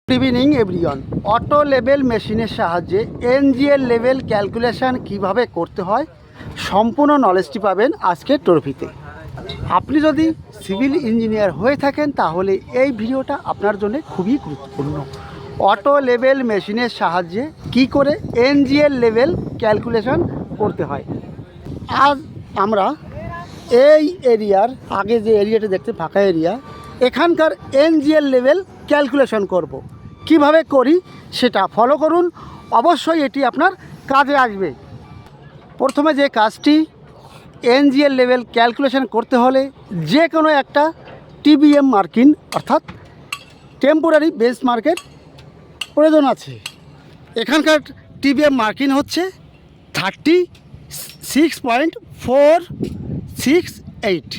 Good evening everyone. Auto level মেশিনের সাহায্যে NGL level calculation কিভাবে করতে হয় সম্পূর্ণ নলেজটি পাবেন আজকের ট্রফিতে। আপনি যদি সিভিল ইঞ্জিনিয়ার হয়ে থাকেন তাহলে এই ভিডিওটা আপনার জন্য খুবই গুরুত্বপূর্ণ। অটো লেভেল মেশিনের সাহায্যে কি করে এনজিএল লেভেল ক্যালকুলেশান করতে হয়। আজ আমরা এই এরিয়ার আগে যে এরিয়াটা দেখতে ফাঁকা এরিয়া, এখানকার এনজিএল লেভেল ক্যালকুলেশন করব। কিভাবে করি সেটা ফলো করুন, অবশ্যই এটি আপনার কাজে আসবে। প্রথমে যে কাজটি, এনজিএল লেভেল ক্যালকুলেশন করতে হলে যে কোনো একটা টিবিএম মার্কিং অর্থাৎ টেম্পোরারি বেঞ্চমার্কের প্রয়োজন আছে। এখানকার টিবিএম মার্কিং হচ্ছে 36.468।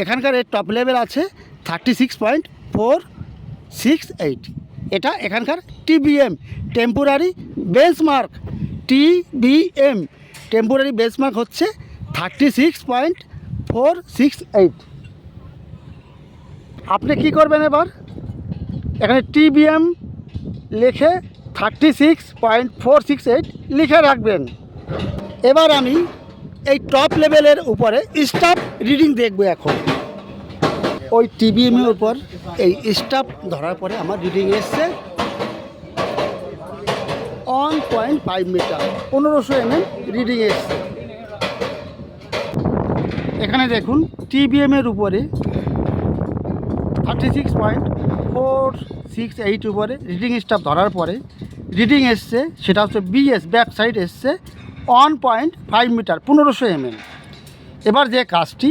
এখানকার এর টপ লেভেল আছে 36.468। এটা এখানকার TBM temporary benchmark. TBM temporary benchmark হচ্ছে 36.468। আপনি কি করবেন, এবার এখানে টিবিএম লিখে 36.468 লিখে রাখবেন। এবার আমি এই টপ লেভেলের উপরে স্টাফ রিডিং দেখব। এখন ওই টিবিএমের উপর এই স্টাফ ধরার পরে আমার রিডিং এসছে 1.5 মিটার, 1500 mm রিডিং এসছে। এখানে দেখুন টিবিএমের উপরে 36.468 উপরে রিডিং স্টাফ ধরার পরে রিডিং এসছে, সেটা হচ্ছে বিএস ব্যাক সাইড এসছে 1.5 মিটার, 1500 mm। এবার যে কাজটি,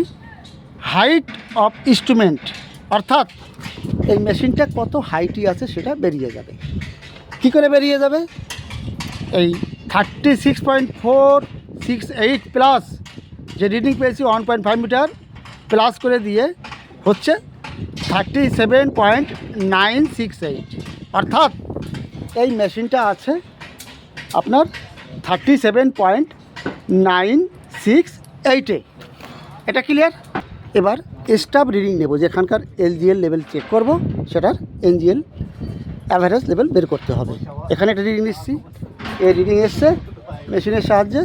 হাইট অফ ইনস্ট্রুমেন্ট অর্থাৎ এই মেশিনটা কত হাইটই আছে সেটা বেরিয়ে যাবে। কি করে বেরিয়ে যাবে? এই 36.468 প্লাস যে রিডিং পেয়েছি 1.5 মিটার প্লাস করে দিয়ে হচ্ছে 37.968। অর্থাৎ এই মেশিনটা আছে আপনার 37.968-এ। এটা ক্লিয়ার? এবার স্টাফ রিডিং নেব, যেখানকার এলজিএল লেভেল চেক করব, সেটার এনজিএল অ্যাভারেজ লেভেল বের করতে হবে। এখানে একটা রিডিং নিচ্ছি, এই রিডিং এসছে মেশিনের সাহায্যে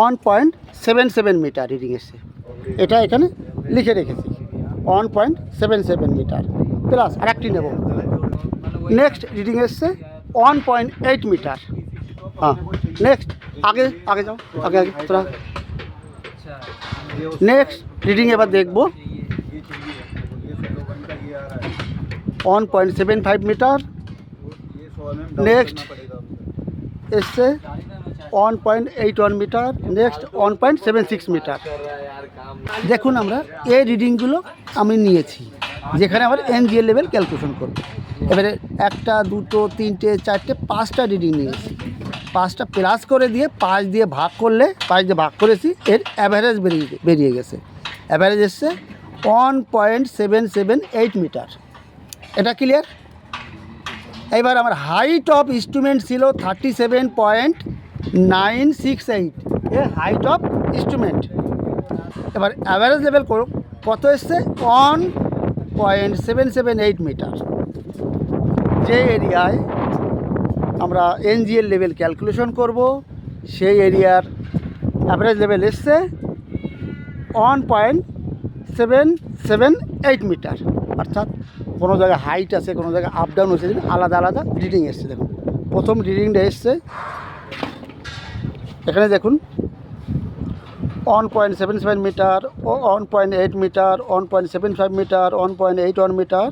1.77 মিটার রিডিং এসছে। এটা এখানে লিখে রেখেছি 1.77 মিটার প্লাস আর একটি নেব। নেক্সট রিডিং এসছে 1.8 মিটার। হ্যাঁ, নেক্সট আগে আগে যাও, আগে আগে তোরা। নেক্সট রিডিং এবার দেখব 1.75 মিটার। নেক্সট এসছে 1.81 মিটার। Next 1.76 metre. দেখুন আমরা এই রিডিংগুলো আমি নিয়েছি, যেখানে আমার এনজিএল লেভেল ক্যালকুলেশন করব। এবারে একটা, দুটো, তিনটে, চারটে, 5টা রিডিং নিয়েছি। 5টা প্লাস করে দিয়ে 5 দিয়ে ভাগ করলে, 5 দিয়ে ভাগ করেছি, এর অ্যাভারেজ বেরিয়ে গেছে। অ্যাভারেজ এসছে 1.778 মিটার। এটা ক্লিয়ার? এবার আমার হাইট অফ ইনস্ট্রুমেন্ট ছিল 37.968, এ হাইট অফ ইনস্ট্রুমেন্ট। এবার অ্যাভারেজ লেভেল কত এসছে? 1.778 মিটার। যে এরিয়ায় আমরা এনজিএল লেভেল ক্যালকুলেশন করব, সেই এরিয়ার অ্যাভারেজ লেভেল এসছে 1.778 মিটার। অর্থাৎ কোনো জায়গায় হাইট আছে, কোনো জায়গায় আপ ডাউন হচ্ছে, আলাদা আলাদা রিডিং এসছে। দেখুন প্রথম রিডিংটা এসছে এখানে দেখুন 1.77 metre, 1.8 metre, 1.75 metre, 1.81 metre,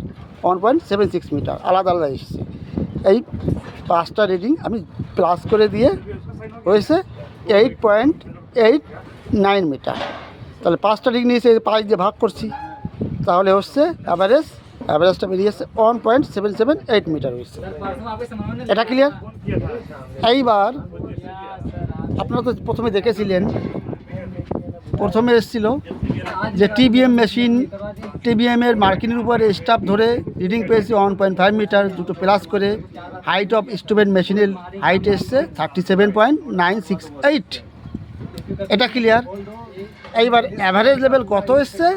1.76 metre, আলাদা আলাদা এসছে। এই 5টা রিডিং আমি প্লাস করে দিয়ে হয়েছে 8.89 মিটার। তাহলে 5টা রিডিং নিয়েছে, 5 দিয়ে ভাগ করছি, তাহলে হচ্ছে অ্যাভারেজটা বেরিয়েছে 1.778 মিটার হয়েছে। এটা ক্লিয়ার? এইবার আপনারা তো প্রথমে দেখেছিলেন, প্রথমে এসেছিল যে টিবিএম মেশিন, টিবিএমের মার্কিংয়ের উপরে স্টাফ ধরে রিডিং পেয়েছি 1.5 মিটার, দুটো প্লাস করে হাইট অফ ইনস্ট্রুমেন্ট মেশিনের হাইট এসছে 37.968। এটা ক্লিয়ার? এইবার অ্যাভারেজ লেভেল কত এসছে?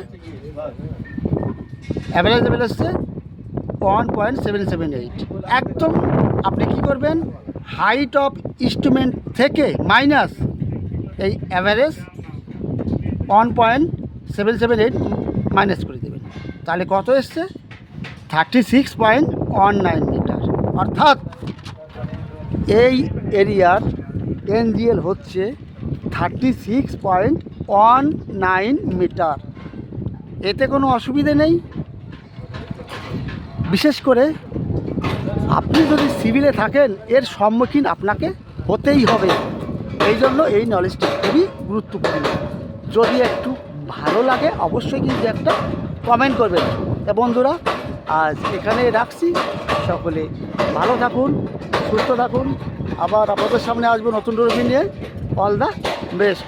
অ্যাভারেজ লেভেল এসছে 1.778। একদম আপনি কি করবেন, হাইট অফ ইনস্ট্রুমেন্ট থেকে মাইনাস এই অ্যাভারেজ 1.778 মাইনাস করে দেবেন, তাহলে কত এসছে 36.19 মিটার। অর্থাৎ এই এরিয়ার এনজিএল হচ্ছে 36.19 মিটার। এতে কোনো অসুবিধে নেই। বিশেষ করে আপনি যদি সিভিলে থাকেন এর সম্মুখীন আপনাকে হতেই হবে। এই জন্য এই নলেজটি খুবই গুরুত্বপূর্ণ। যদি একটু ভালো লাগে অবশ্যই কিন্তু একটা কমেন্ট করবেন। তা বন্ধুরা, আজ এখানে রাখছি। সকলে ভালো থাকুন, সুস্থ থাকুন। আবার আপনাদের সামনে আসবো নতুন টপিক নিয়ে। All the best.